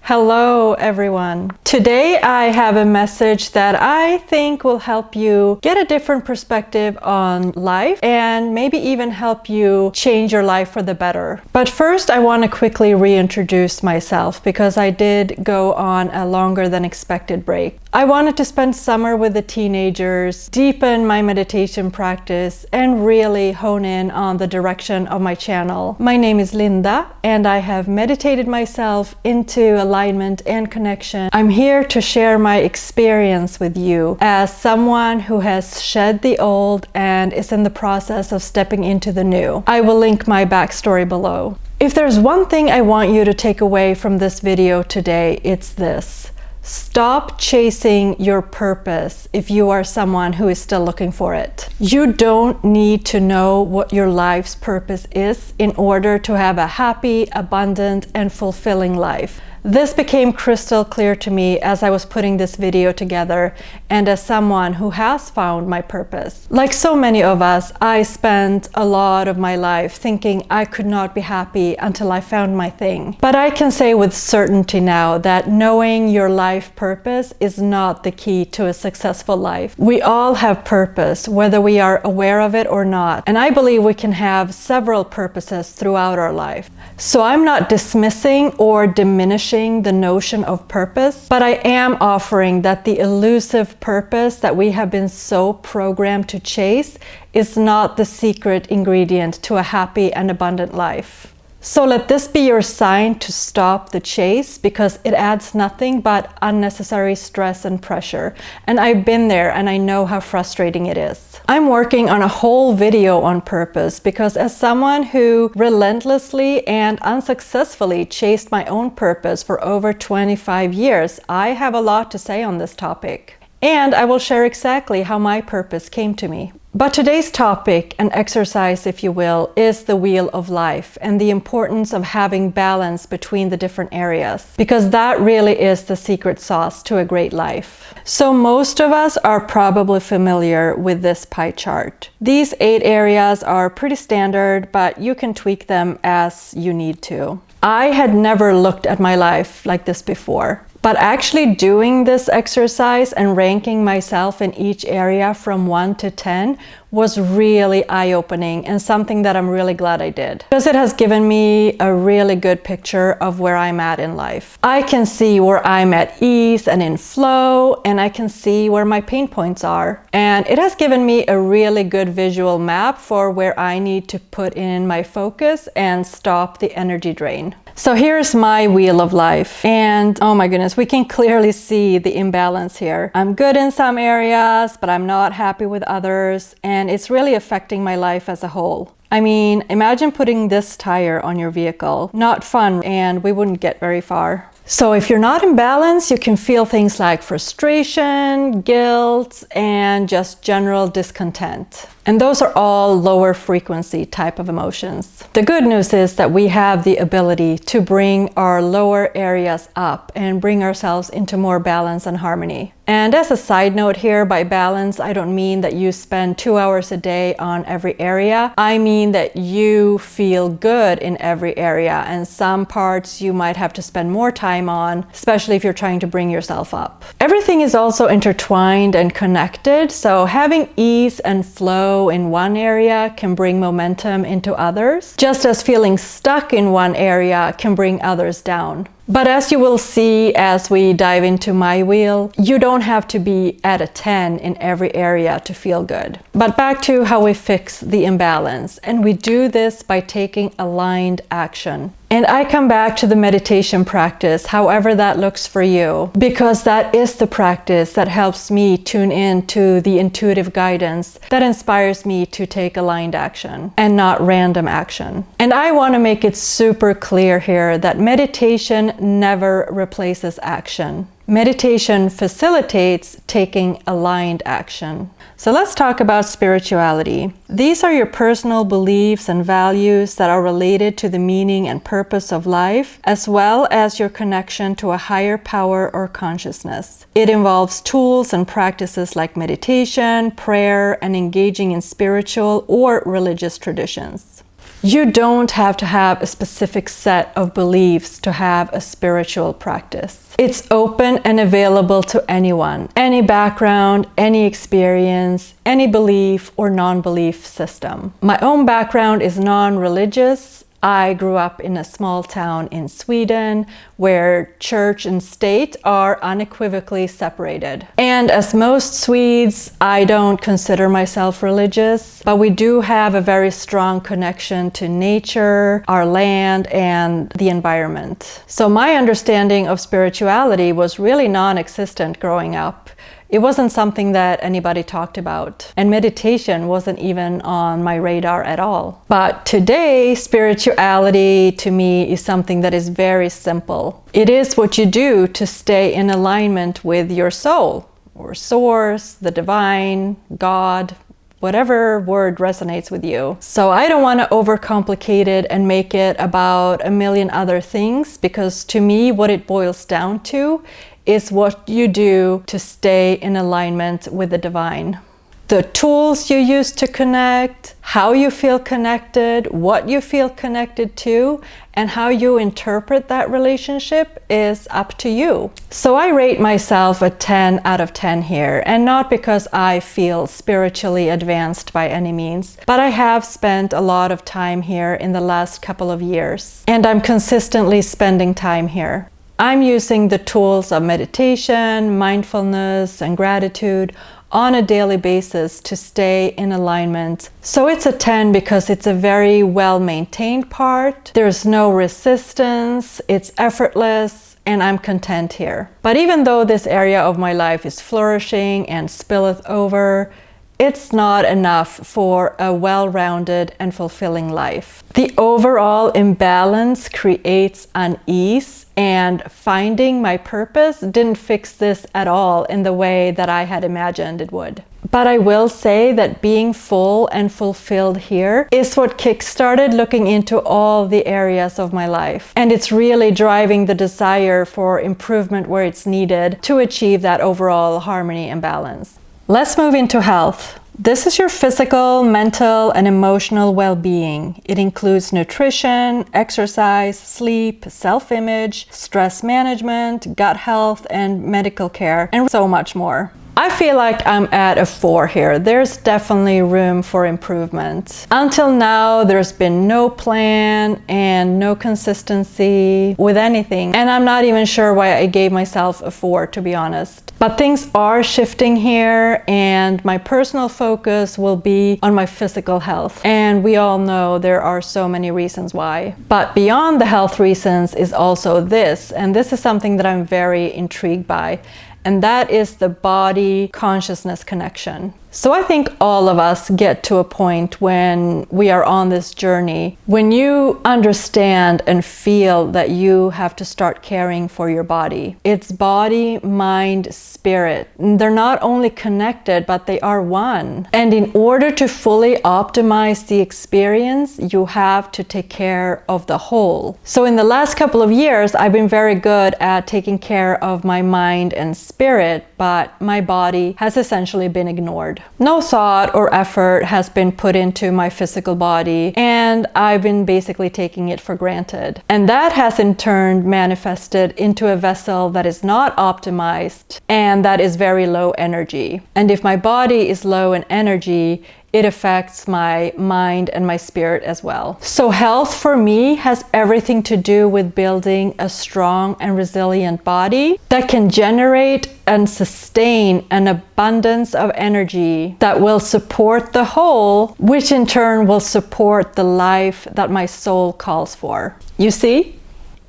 Hello everyone. Today I have a message that I think will help you get a different perspective on life and maybe even help you change your life for the better. But first I want to quickly reintroduce myself because I did go on a longer than expected break. I wanted to spend summer with the teenagers, deepen my meditation practice, and really hone in on the direction of my channel. My name is Linda, and I have meditated myself into alignment and connection. I'm here to share my experience with you as someone who has shed the old and is in the process of stepping into the new. I will link my backstory below. If there's one thing I want you to take away from this video today, it's this. Stop chasing your purpose if you are someone who is still looking for it. You don't need to know what your life's purpose is in order to have a happy, abundant, and fulfilling life. This became crystal clear to me as I was putting this video together and as someone who has found my purpose. Like so many of us, I spent a lot of my life thinking I could not be happy until I found my thing. But I can say with certainty now that knowing your life purpose is not the key to a successful life. We all have purpose, whether we are aware of it or not. And I believe we can have several purposes throughout our life. So I'm not dismissing or diminishing the notion of purpose, but I am offering that the elusive purpose that we have been so programmed to chase is not the secret ingredient to a happy and abundant life. So let this be your sign to stop the chase because it adds nothing but unnecessary stress and pressure. And I've been there and I know how frustrating it is. I'm working on a whole video on purpose because as someone who relentlessly and unsuccessfully chased my own purpose for over 25 years, I have a lot to say on this topic. And I will share exactly how my purpose came to me. But today's topic, and exercise if you will, is the wheel of life and the importance of having balance between the different areas, because that really is the secret sauce to a great life. So most of us are probably familiar with this pie chart. These 8 areas are pretty standard, but you can tweak them as you need to. I had never looked at my life like this before. But actually doing this exercise and ranking myself in each area from 1 to 10 was really eye-opening and something that I'm really glad I did. Because it has given me a really good picture of where I'm at in life. I can see where I'm at ease and in flow, and I can see where my pain points are. And it has given me a really good visual map for where I need to put in my focus and stop the energy drain. So here's my wheel of life, and oh my goodness, we can clearly see the imbalance here. I'm good in some areas, but I'm not happy with others, and it's really affecting my life as a whole. I mean, imagine putting this tire on your vehicle. Not fun, and we wouldn't get very far. So if you're not in balance, you can feel things like frustration, guilt, and just general discontent. And those are all lower frequency type of emotions. The good news is that we have the ability to bring our lower areas up and bring ourselves into more balance and harmony. And as a side note here, by balance, I don't mean that you spend 2 hours a day on every area. I mean that you feel good in every area, and some parts you might have to spend more time on, especially if you're trying to bring yourself up. Everything is also intertwined and connected, so having ease and flow in one area can bring momentum into others, just as feeling stuck in one area can bring others down. But as you will see as we dive into my wheel, you don't have to be at a 10 in every area to feel good. But back to how we fix the imbalance, and we do this by taking aligned action. And I come back to the meditation practice, however that looks for you, because that is the practice that helps me tune in to the intuitive guidance that inspires me to take aligned action and not random action. And I want to make it super clear here that meditation never replaces action. Meditation facilitates taking aligned action. So let's talk about spirituality. These are your personal beliefs and values that are related to the meaning and purpose of life, as well as your connection to a higher power or consciousness. It involves tools and practices like meditation, prayer, and engaging in spiritual or religious traditions. You don't have to have a specific set of beliefs to have a spiritual practice. It's open and available to anyone, any background, any experience, any belief or non-belief system. My own background is non-religious. I grew up in a small town in Sweden where church and state are unequivocally separated. And as most Swedes, I don't consider myself religious, but we do have a very strong connection to nature, our land, and the environment. So my understanding of spirituality was really non-existent growing up. It wasn't something that anybody talked about, and meditation wasn't even on my radar at all. But today, spirituality to me is something that is very simple. It is what you do to stay in alignment with your soul, or source, the divine, God, whatever word resonates with you. So I don't want to overcomplicate it and make it about a million other things, because to me, what it boils down to is what you do to stay in alignment with the divine. The tools you use to connect, how you feel connected, what you feel connected to, and how you interpret that relationship is up to you. So I rate myself a 10 out of 10 here, and not because I feel spiritually advanced by any means, but I have spent a lot of time here in the last couple of years, and I'm consistently spending time here. I'm using the tools of meditation, mindfulness, and gratitude on a daily basis to stay in alignment. So it's a 10 because it's a very well-maintained part. There's no resistance, it's effortless, and I'm content here. But even though this area of my life is flourishing and spilleth over, it's not enough for a well-rounded and fulfilling life. The overall imbalance creates unease, and finding my purpose didn't fix this at all in the way that I had imagined it would. But I will say that being full and fulfilled here is what kickstarted looking into all the areas of my life. And it's really driving the desire for improvement where it's needed to achieve that overall harmony and balance. Let's move into health. This is your physical, mental, and emotional well-being. It includes nutrition, exercise, sleep, self-image, stress management, gut health, and medical care, and so much more. I feel like I'm at a 4 here. There's definitely room for improvement. Until now, there's been no plan and no consistency with anything. And I'm not even sure why I gave myself a 4, to be honest. But things are shifting here, and my personal focus will be on my physical health. And we all know there are so many reasons why. But beyond the health reasons is also this, and this is something that I'm very intrigued by. And that is the body consciousness connection. So I think all of us get to a point when we are on this journey, when you understand and feel that you have to start caring for your body. It's body, mind, spirit. They're not only connected, but they are one. And in order to fully optimize the experience, you have to take care of the whole. So in the last couple of years, I've been very good at taking care of my mind and spirit, but my body has essentially been ignored. No thought or effort has been put into my physical body, and I've been basically taking it for granted. And that has in turn manifested into a vessel that is not optimized and that is very low energy. And if my body is low in energy, it affects my mind and my spirit as well. So health for me has everything to do with building a strong and resilient body that can generate and sustain an abundance of energy that will support the whole, which in turn will support the life that my soul calls for. You see?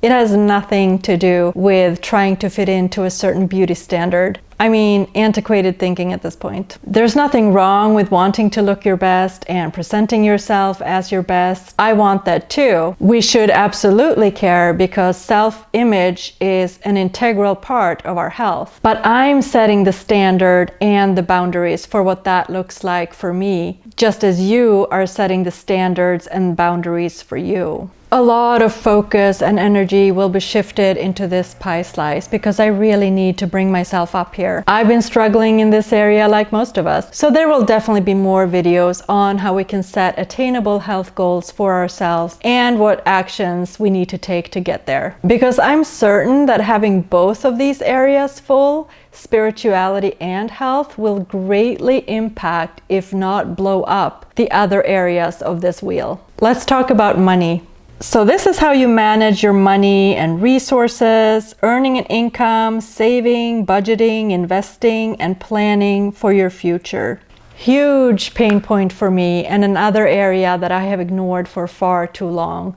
It has nothing to do with trying to fit into a certain beauty standard. I mean, antiquated thinking at this point. There's nothing wrong with wanting to look your best and presenting yourself as your best. I want that too. We should absolutely care because self-image is an integral part of our health. But I'm setting the standard and the boundaries for what that looks like for me, just as you are setting the standards and boundaries for you. A lot of focus and energy will be shifted into this pie slice because I really need to bring myself up here. here. I've been struggling in this area like most of us. So there will definitely be more videos on how we can set attainable health goals for ourselves and what actions we need to take to get there. Because I'm certain that having both of these areas full, spirituality and health, will greatly impact, if not blow up, the other areas of this wheel. Let's talk about money. So this is how you manage your money and resources, earning an income, saving, budgeting, investing, and planning for your future. Huge pain point for me, and another area that I have ignored for far too long.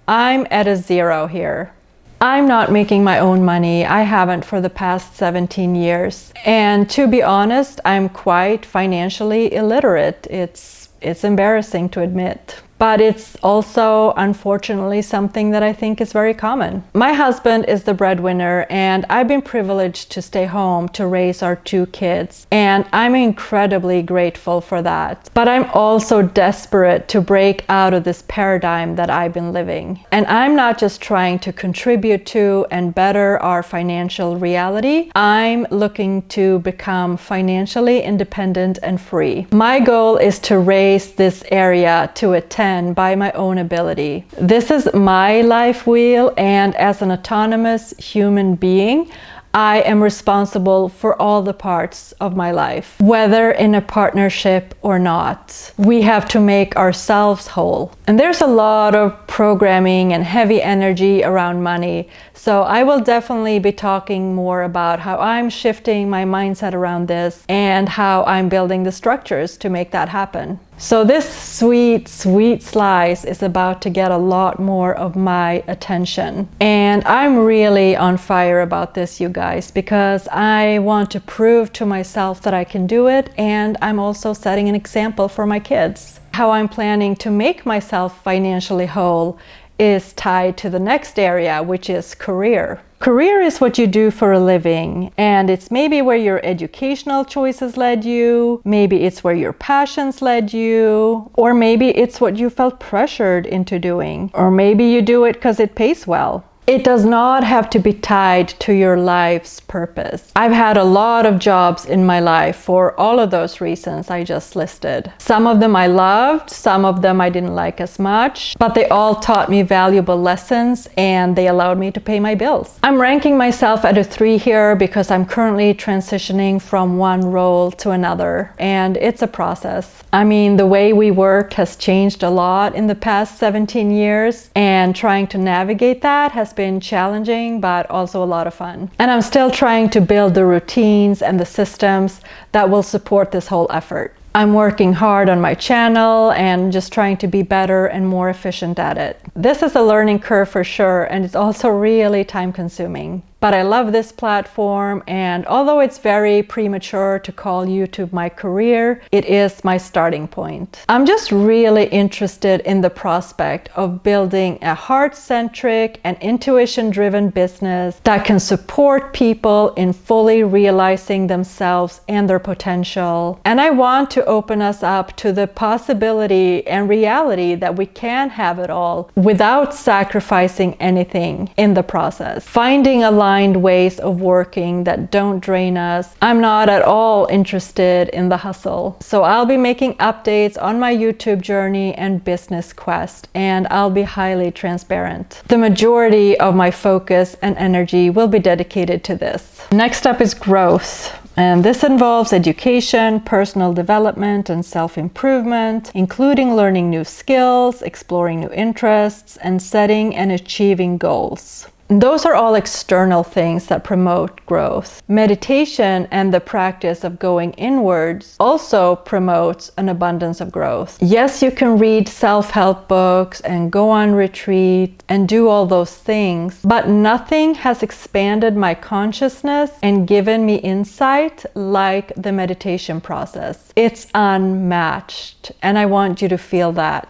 I'm at a zero here. I'm not making my own money. I haven't for the past 17 years. And to be honest, I'm quite financially illiterate. It's embarrassing to admit. But it's also, unfortunately, something that I think is very common. My husband is the breadwinner, and I've been privileged to stay home to raise our 2 kids. And I'm incredibly grateful for that. But I'm also desperate to break out of this paradigm that I've been living. And I'm not just trying to contribute to and better our financial reality. I'm looking to become financially independent and free. My goal is to raise this area to a 10 by my own ability. This is my life wheel, and as an autonomous human being, I am responsible for all the parts of my life, whether in a partnership or not. We have to make ourselves whole. And there's a lot of programming and heavy energy around money. So I will definitely be talking more about how I'm shifting my mindset around this and how I'm building the structures to make that happen. So this sweet slice is about to get a lot more of my attention. And I'm really on fire about this, you guys, because I want to prove to myself that I can do it, and I'm also setting an example for my kids. How I'm planning to make myself financially whole is tied to the next area, which is career. Career is what you do for a living, and it's maybe where your educational choices led you, maybe it's where your passions led you, or maybe it's what you felt pressured into doing, or maybe you do it because it pays well. It does not have to be tied to your life's purpose. I've had a lot of jobs in my life for all of those reasons I just listed. Some of them I loved, some of them I didn't like as much, but they all taught me valuable lessons and they allowed me to pay my bills. I'm ranking myself at a 3 here because I'm currently transitioning from one role to another, and it's a process. I mean, the way we work has changed a lot in the past 17 years, and trying to navigate that has been challenging, but also a lot of fun. And I'm still trying to build the routines and the systems that will support this whole effort. I'm working hard on my channel and just trying to be better and more efficient at it. This is a learning curve for sure, and it's also really time consuming. But I love this platform, and although it's very premature to call YouTube my career, it is my starting point. I'm just really interested in the prospect of building a heart-centric and intuition-driven business that can support people in fully realizing themselves and their potential. And I want to open us up to the possibility and reality that we can have it all without sacrificing anything in the process. Finding aligned ways of working that don't drain us. I'm not at all interested in the hustle. So I'll be making updates on my YouTube journey and business quest, and I'll be highly transparent. The majority of my focus and energy will be dedicated to this. Next up is growth. And this involves education, personal development, and self-improvement, including learning new skills, exploring new interests, and setting and achieving goals. Those are all external things that promote growth. Meditation and the practice of going inwards also promotes an abundance of growth. Yes, you can read self-help books and go on retreat and do all those things, but nothing has expanded my consciousness and given me insight like the meditation process. It's unmatched, and I want you to feel that.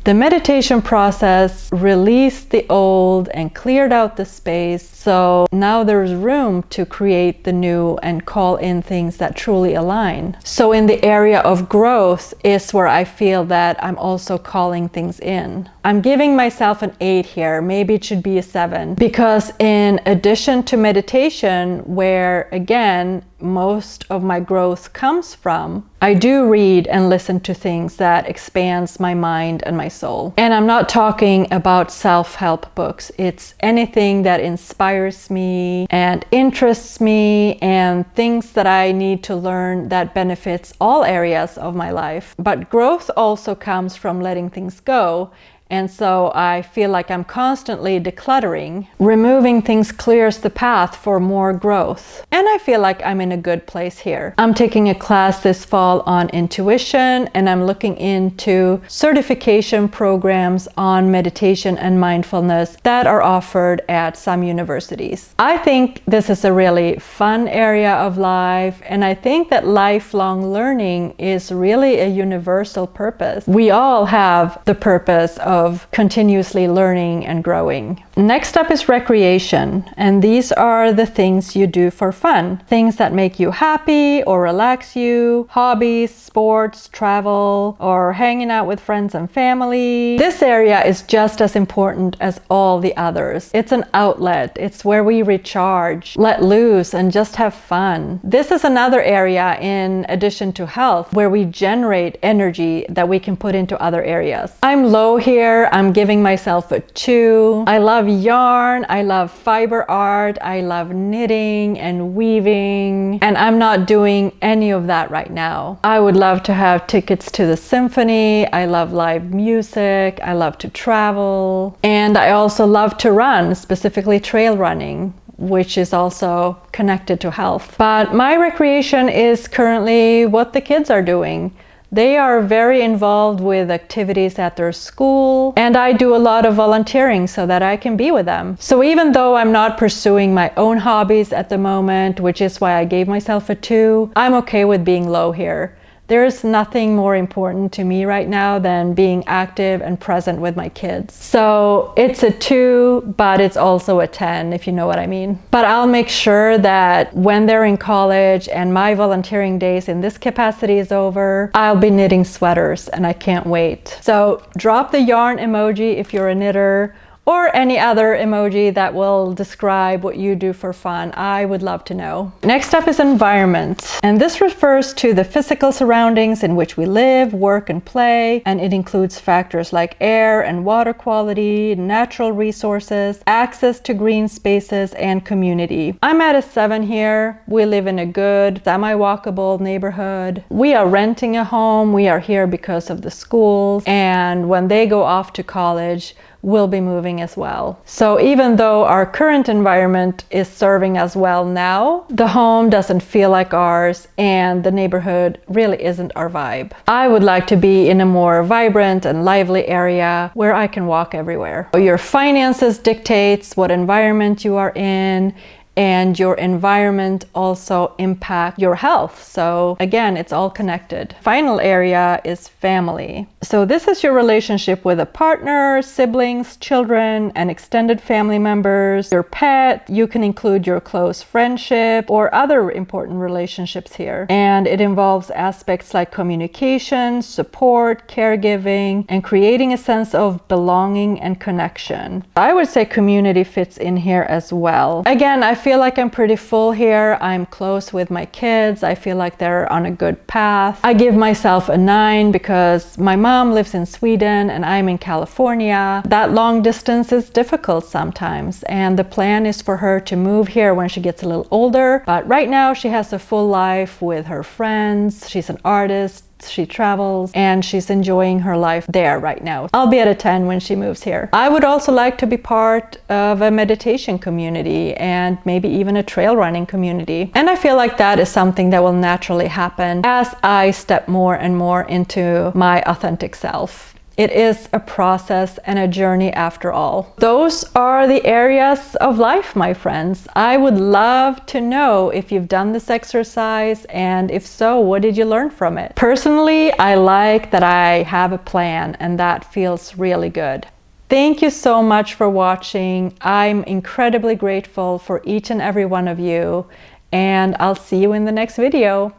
The meditation process released the old and cleared out the space, so now there's room to create the new and call in things that truly align. So in the area of growth is where I feel that I'm also calling things in. I'm giving myself an 8 here, maybe it should be a 7, because in addition to meditation, where again most of my growth comes from, I do read and listen to things that expands my mind and my soul. And I'm not talking about self-help books. It's anything that inspires me and interests me and things that I need to learn that benefits all areas of my life. But growth also comes from letting things go. And so I feel like I'm constantly decluttering. Removing things clears the path for more growth. And I feel like I'm in a good place here. I'm taking a class this fall on intuition, and I'm looking into certification programs on meditation and mindfulness that are offered at some universities. I think this is a really fun area of life, and I think that lifelong learning is really a universal purpose. We all have the purpose of continuously learning and growing. Next up is recreation, and these are the things you do for fun. Things that make you happy or relax you, hobbies, sports, travel, or hanging out with friends and family. This area is just as important as all the others. It's an outlet. It's where we recharge, let loose, and just have fun. This is another area in addition to health where we generate energy that we can put into other areas. I'm low here. I'm giving myself a 2. I love yarn, I love fiber art, I love knitting and weaving, and I'm not doing any of that right now. I would love to have tickets to the symphony. I love live music, I love to travel, and I also love to run, specifically trail running, which is also connected to health. But my recreation is currently what the kids are doing. They are very involved with activities at their school, and I do a lot of volunteering so that I can be with them. So even though I'm not pursuing my own hobbies at the moment, which is why I gave myself a 2, I'm okay with being low here. There's nothing more important to me right now than being active and present with my kids. So it's a 2, but it's also a 10, if you know what I mean. But I'll make sure that when they're in college and my volunteering days in this capacity is over, I'll be knitting sweaters, and I can't wait. So drop the yarn emoji if you're a knitter, or any other emoji that will describe what you do for fun. I would love to know. Next up is environment. And this refers to the physical surroundings in which we live, work, and play. And it includes factors like air and water quality, natural resources, access to green spaces, and community. I'm at a 7 here. We live in a good, semi-walkable neighborhood. We are renting a home. We are here because of the schools. And when they go off to college, will be moving as well. So even though our current environment is serving us well now, the home doesn't feel like ours, and the neighborhood really isn't our vibe. I would like to be in a more vibrant and lively area where I can walk everywhere. Your finances dictates what environment you are in, and your environment also impacts your health. So again, it's all connected. Final area is family. So this is your relationship with a partner, siblings, children, and extended family members, your pet. You can include your close friendship or other important relationships here. And it involves aspects like communication, support, caregiving, and creating a sense of belonging and connection. I would say community fits in here as well. Again, I feel like I'm pretty full here. I'm close with my kids. I feel like they're on a good path. I give myself a 9 because my mom lives in Sweden and I'm in California. That long distance is difficult sometimes, and the plan is for her to move here when she gets a little older. But right now she has a full life with her friends. She's an artist. She travels and she's enjoying her life there right now. I'll be at a 10 when she moves here. I would also like to be part of a meditation community and maybe even a trail running community. And I feel like that is something that will naturally happen as I step more and more into my authentic self. It is a process and a journey after all. Those are the areas of life, my friends. I would love to know if you've done this exercise, and if so, what did you learn from it? Personally, I like that I have a plan, and that feels really good. Thank you so much for watching. I'm incredibly grateful for each and every one of you, and I'll see you in the next video.